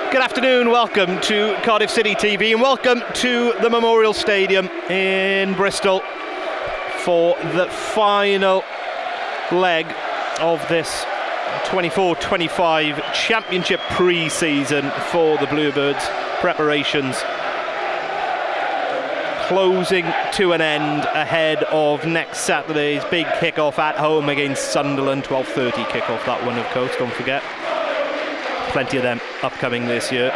Good afternoon, welcome to Cardiff City TV and welcome to the Memorial Stadium in Bristol for the final leg of this 24-25 Championship pre-season for the Bluebirds. Preparations closing to an end ahead of next Saturday's big kick-off at home against Sunderland. 12:30 kick-off, that one, of course, don't forget. Plenty of them upcoming this year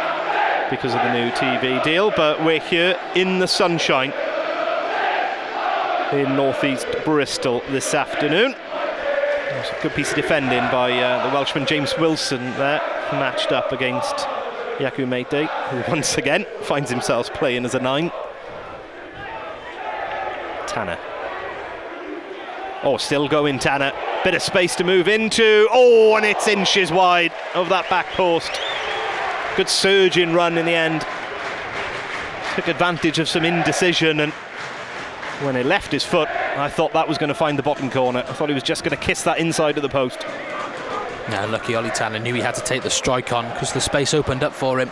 because of the new TV deal, but we're here in the sunshine in northeast Bristol this afternoon. There's a good piece of defending by the Welshman James Wilson there, matched up against Yaku Meite, who once again finds himself playing as a 9. Tanner. Oh, still going Tanner. Bit of space to move into. Oh, and it's inches wide of that back post. Good surging run in the end. Took advantage of some indecision, and when he left his foot, I thought that was going to find the bottom corner. I thought he was just going to kiss that inside of the post. Now, lucky Ollie Tanner knew he had to take the strike on because the space opened up for him.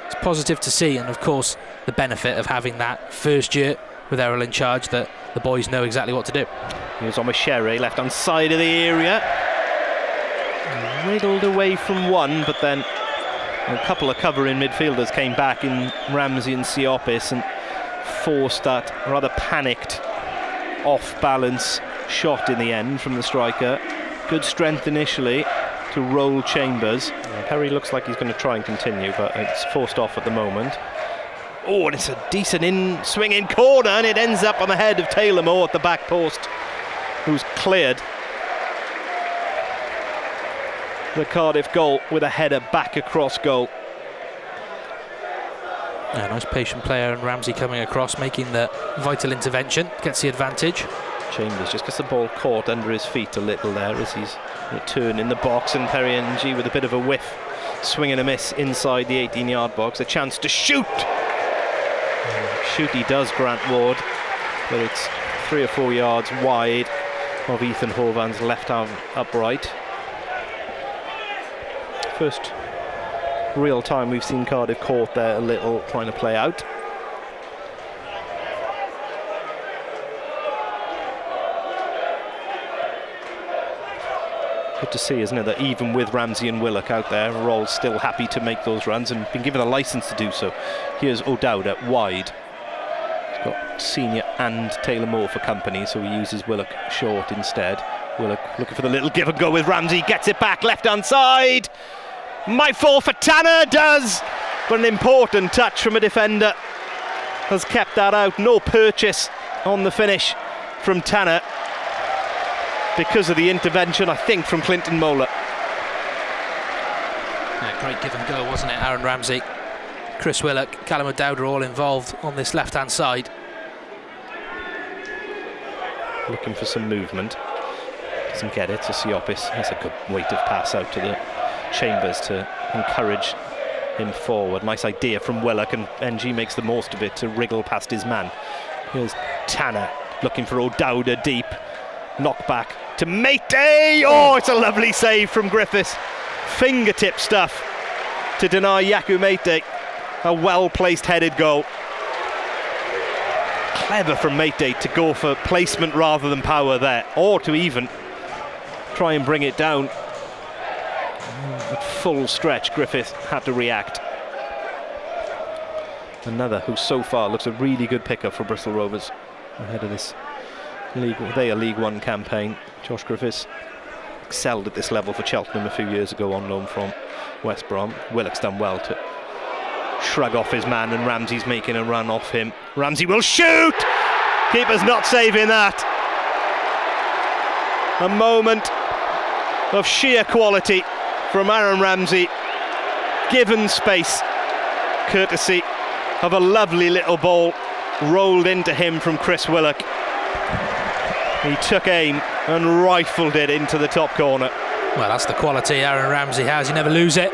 It's positive to see, and of course, the benefit of having that first year with Errol in charge, that the boys know exactly what to do. He was on with Sherry, left hand side of the area. Riddled away from one, but then a couple of covering midfielders came back in Ramsey and Siopis and forced that rather panicked off-balance shot in the end from the striker. Good strength initially to roll Chambers. Perry looks like he's going to try and continue, but it's forced off at the moment. Oh, and it's a decent swinging corner, and it ends up on the head of Taylor Moore at the back post, who's cleared the Cardiff goal with a header back across goal. Yeah, nice patient player, and Ramsey coming across, making the vital intervention, gets the advantage. Chambers just gets the ball caught under his feet a little there as he's returned in the box, and Perry NG with a bit of a whiff, swing and a miss inside the 18-yard box. A chance to shoot. Shoot he does, Grant Ward, but it's 3 or 4 yards wide of Ethan Horvan's left arm upright. First real time we've seen Cardiff caught there a little, trying to play out. Good to see, isn't it, that even with Ramsey and Willock out there, Ralls still happy to make those runs and been given a licence to do so. Here's O'Dowd wide. He's got Senior and Taylor Moore for company, so he uses Willock short instead. Willock looking for the little give and go with Ramsey, gets it back left hand side. Might fall for Tanner, does, but an important touch from a defender has kept that out. No purchase on the finish from Tanner, because of the intervention, I think, from Clinton Mola. Yeah, great give and go, wasn't it? Aaron Ramsey, Chris Willock, Callum O'Dowd are all involved on this left-hand side. Looking for some movement. Doesn't get it to Siopis. That's a good weighted pass out to the Chambers to encourage him forward. Nice idea from Willock, and NG makes the most of it to wriggle past his man. Here's Tanner looking for O'Dowd deep. Knock back to Meite. Oh, it's a lovely save from Griffiths. Fingertip stuff to deny Yaku Meite a well-placed headed goal. Clever from Meite to go for placement rather than power there, or to even try and bring it down. At full stretch, Griffiths had to react. Another who so far looks a really good pickup for Bristol Rovers ahead of this League One campaign. Josh Griffiths excelled at this level for Cheltenham a few years ago on loan from West Brom. Willock's done well to shrug off his man, and Ramsey's making a run off him. Ramsey will shoot! Keeper's not saving that. A moment of sheer quality from Aaron Ramsey, given space, courtesy of a lovely little ball rolled into him from Chris Willock. He took aim and rifled it into the top corner. Well, that's the quality Aaron Ramsey has. You never lose it.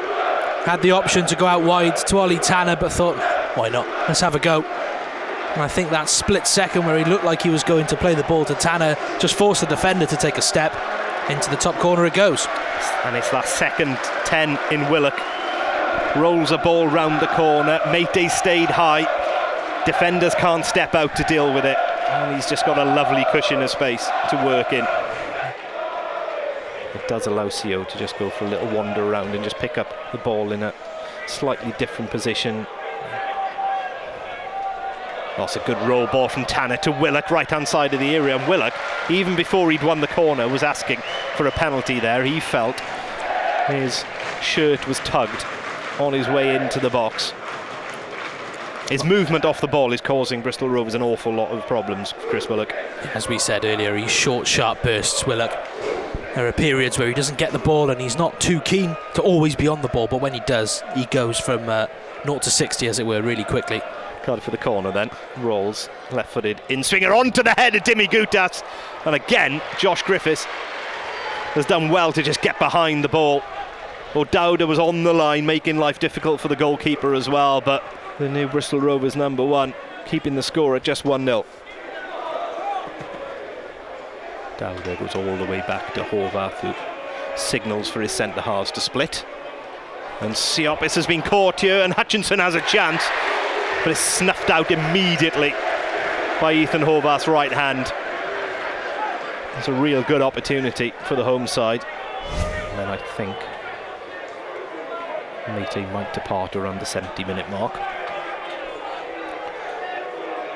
Had the option to go out wide to Ollie Tanner, but thought, why not? Let's have a go. And I think that split second where he looked like he was going to play the ball to Tanner just forced the defender to take a step. Into the top corner it goes. And it's that second 10 in Willock Rolls a ball round the corner. Mayday stayed high. Defenders can't step out to deal with it. And he's just got a lovely cushion of space to work in. It does allow CO to just go for a little wander around and just pick up the ball in a slightly different position. That's a good roll ball from Tanner to Willock, right-hand side of the area. And Willock, even before he'd won the corner, was asking for a penalty there. He felt his shirt was tugged on his way into the box. His movement off the ball is causing Bristol Rovers an awful lot of problems, Chris Willock. As we said earlier, he's short, sharp bursts, Willock. There are periods where he doesn't get the ball and he's not too keen to always be on the ball, but when he does, he goes from 0 to 60, as it were, really quickly. Cardiff for the corner then. Rolls, left-footed in-swinger onto the head of Dimi Gutas. And again, Josh Griffiths has done well to just get behind the ball. O'Dowda was on the line, making life difficult for the goalkeeper as well, but the new Bristol Rovers number 1 keeping the score at just 1-0. Dowda goes all the way back to Horvath, who signals for his centre-halves to split. And Siopis has been caught here, and Hutchinson has a chance, but it's snuffed out immediately by Ethan Horvath's right hand. It's a real good opportunity for the home side. And then I think Mété might depart around the 70-minute mark.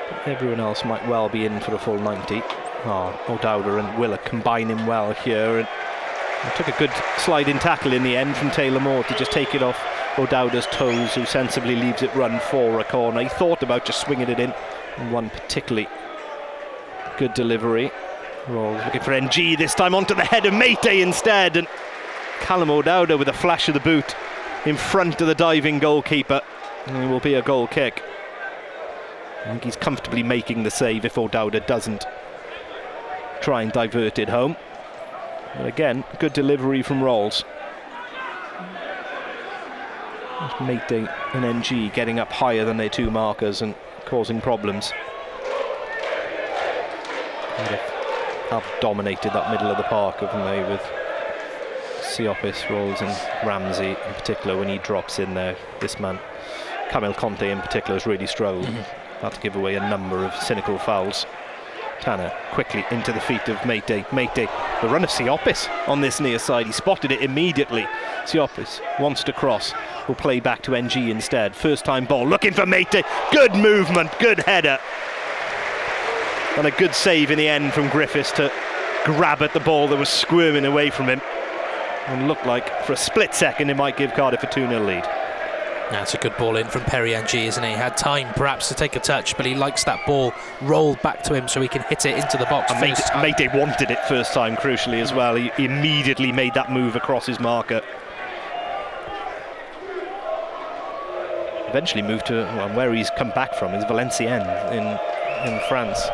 But everyone else might well be in for a full 90. O'Dowda and Willock combining well here, and took a good sliding tackle in the end from Taylor Moore to just take it off O'Dowda's toes, who sensibly leaves it run for a corner. He thought about just swinging it in, and one particularly good delivery. Rolls looking for NG, this time onto the head of Mété instead, and Callum O'Dowda with a flash of the boot in front of the diving goalkeeper, and it will be a goal kick. I think he's comfortably making the save if O'Dowda doesn't try and divert it home. But again, good delivery from Ralls. Mété and NG getting up higher than their two markers and causing problems. Have dominated that middle of the park, haven't they, with Siopis, Ralls and Ramsey in particular. When he drops in there, this man, Kamil Conte in particular, has really struggled. Had to give away a number of cynical fouls. Tanner quickly into the feet of Mété. Mété, the run of Siopis on this near side. He spotted it immediately. Siopis wants to cross. Will play back to NG instead. First time ball, looking for Mété. Good movement, good header. And a good save in the end from Griffiths to grab at the ball that was squirming away from him. And looked like for a split second it might give Cardiff a 2-0 lead. That's a good ball in from Perry NG, isn't he? He had time perhaps to take a touch, but he likes that ball rolled back to him so he can hit it into the box. And Mété wanted it first time, crucially as well. He immediately made that move across his marker. Eventually moved to where he's come back from is Valenciennes in France.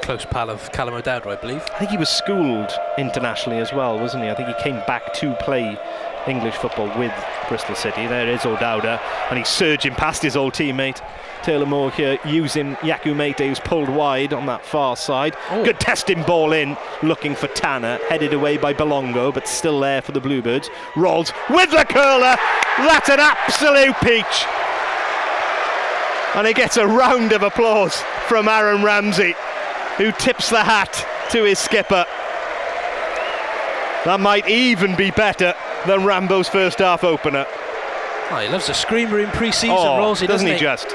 Close pal of Callum O'Dowda, I believe. I think he was schooled internationally as well, wasn't he? I think he came back to play English football with Bristol City. There is O'Dowda, and he's surging past his old teammate Taylor Moore here, using Yaku Mété, who's pulled wide on that far side. Good testing ball in, looking for Tanner, headed away by Belongo, but still there for the Bluebirds. Rolls with the curler. That's an absolute peach, and he gets a round of applause from Aaron Ramsey, who tips the hat to his skipper. That might even be better than Rambo's first half opener. Oh, he loves a screamer in pre-season, Ralls, doesn't he just?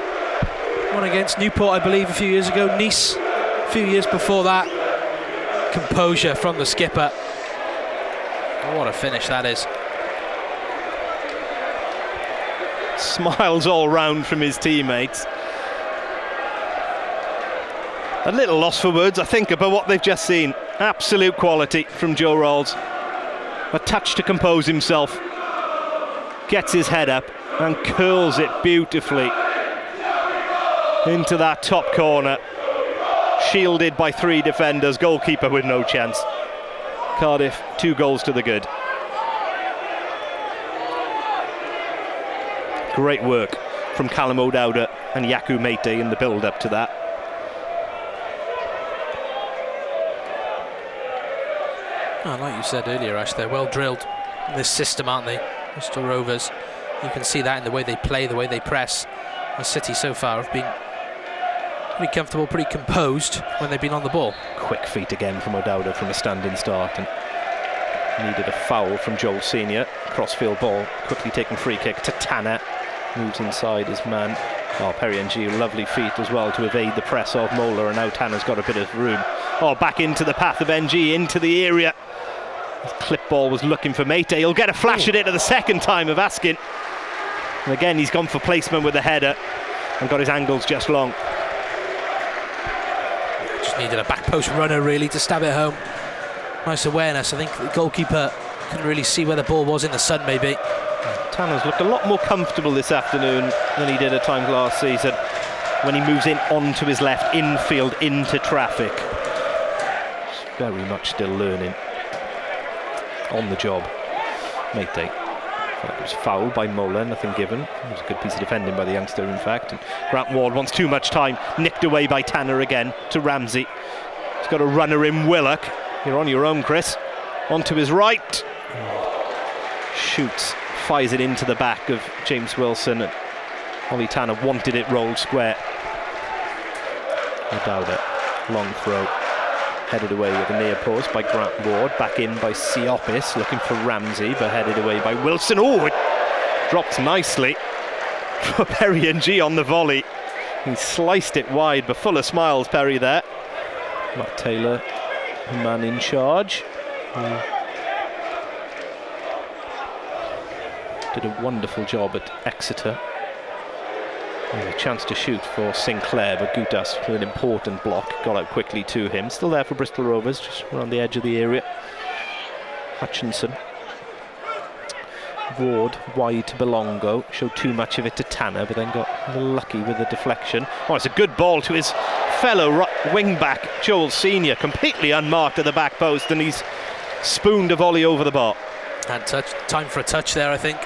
One against Newport, I believe, a few years ago. Nice, a few years before that. Composure from the skipper. What a finish that is. Smiles all round from his teammates. A little loss for words, I think, about what they've just seen. Absolute quality from Joe Ralls. A touch to compose himself. Gets his head up and curls it beautifully into that top corner. Shielded by 3 defenders. Goalkeeper with no chance. Cardiff, 2 goals to the good. Great work from Callum O'Dowda and Yaku Mété in the build-up to that. Oh, like you said earlier, Ash, they're well drilled in this system, aren't they? Bristol Rovers. You can see that in the way they play, the way they press. The City so far have been pretty comfortable, pretty composed when they've been on the ball. Quick feet again from O'Dowd from a standing start, and needed a foul from Joel Senior. Crossfield ball, quickly taking free kick to Tanner. Moves inside his man. Oh, Perry Ng, lovely feet as well to evade the press of Mola, and now Tanner's got a bit of room. Oh, back into the path of Ng, into the area. His clip ball was looking for Mate. He'll get a flash at it the second time of asking. And again, he's gone for placement with the header and got his angles just long. Just needed a back post runner really to stab it home. Nice awareness. I think the goalkeeper couldn't really see where the ball was in the sun maybe. Tanner's looked a lot more comfortable this afternoon than he did at times last season when he moves in onto his left, infield, into traffic. He's very much still learning. On the job. Mate. It was fouled by Mola, nothing given. It was a good piece of defending by the youngster, in fact. And Grant Ward wants too much time. Nicked away by Tanner again to Ramsey. He's got a runner in Willock. You're on your own, Chris. Onto his right. Shoots. Fires it into the back of James Wilson. And Ollie Tanner wanted it rolled square. O'Dowd. Long throw. Headed away with a near post by Grant Ward. Back in by Siopis, looking for Ramsey, but headed away by Wilson. Oh, it drops nicely for Perry Ng on the volley. He sliced it wide, but full of smiles, Perry there. Matt Taylor, the man in charge. Did a wonderful job at Exeter. A chance to shoot for Sinclair, but Gutas with an important block got out quickly to him. Still there for Bristol Rovers, just around the edge of the area. Hutchinson. Ward wide to Belongo, showed too much of it to Tanner, but then got a little lucky with the deflection. Oh, it's a good ball to his fellow wing back Joel Senior, completely unmarked at the back post, and he's spooned a volley over the bar. Had time for a touch there, I think.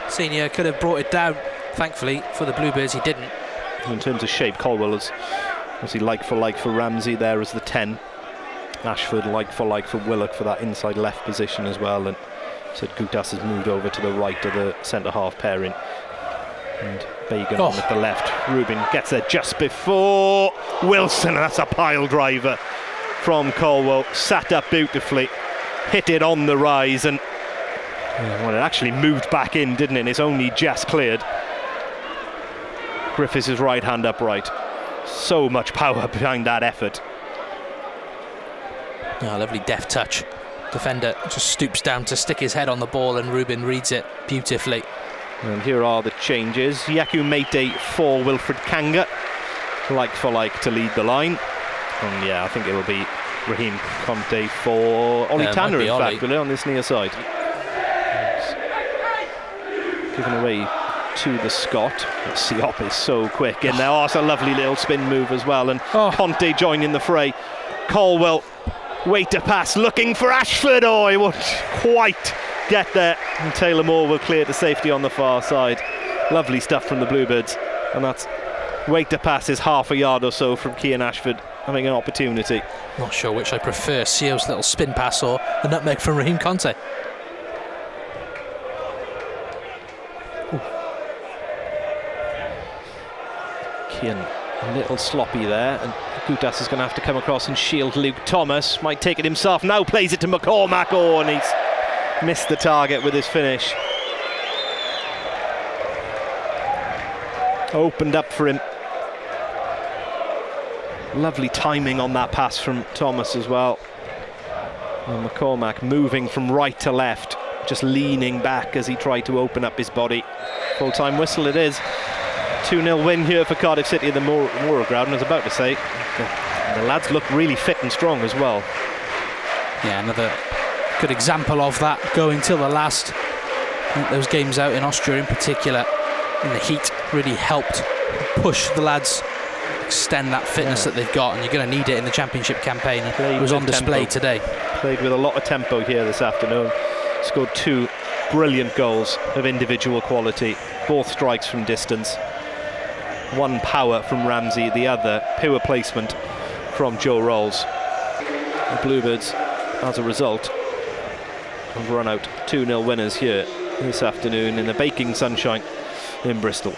Senior could have brought it down. Thankfully for the Bluebirds, he didn't. In terms of shape, Colwell is obviously like for Ramsey there as the 10. Ashford like for Willock for that inside left position as well. And said Gutas has moved over to the right of the centre half pairing. And Bagan on at the left. Rubin gets there just before Wilson. And that's a pile driver from Colwell. Sat up beautifully, hit it on the rise, and well, it actually moved back in, didn't it? And it's only just cleared. Griffiths' right hand upright. So much power behind that effort. Oh, lovely deft touch. Defender just stoops down to stick his head on the ball, and Rubin reads it beautifully. And here are the changes. Yaku Mate for Wilfred Kanga. Like for like to lead the line. And yeah, I think it'll be Raheem Conte for Ollie Tanner, in fact, will it, on this near side. Given away to the Scot. Siop is so quick in there. Oh, it's a lovely little spin move as well, and Conte joining the fray. Colwell, wait to pass, looking for Ashford. Oh, he won't quite get there, and Taylor Moore will clear to safety on the far side. Lovely stuff from the Bluebirds, and that's wait to pass is half a yard or so from Cian Ashford having an opportunity. Not sure which I prefer, Sio's little spin pass or the nutmeg from Raheem Conte. A little sloppy there, and Gutas is going to have to come across and shield Luke Thomas. Might take it himself, now plays it to McCormack. Oh, and he's missed the target with his finish. Opened up for him. Lovely timing on that pass from Thomas as well. And McCormack moving from right to left, just leaning back as he tried to open up his body. Full-time whistle it is. 2-0 win here for Cardiff City at the Moura Ground. And I was about to say, the lads look really fit and strong as well. Yeah, another good example of that, going till the last. I think those games out in Austria in particular, in the heat, really helped push the lads, extend that fitness that they've got, and you're going to need it in the championship campaign. It was on display today. Played with a lot of tempo here this afternoon. Scored 2 brilliant goals of individual quality, both strikes from distance. One power from Ramsey, the other pure placement from Joe Ralls. The Bluebirds, as a result, have run out 2-0 winners here this afternoon in the baking sunshine in Bristol.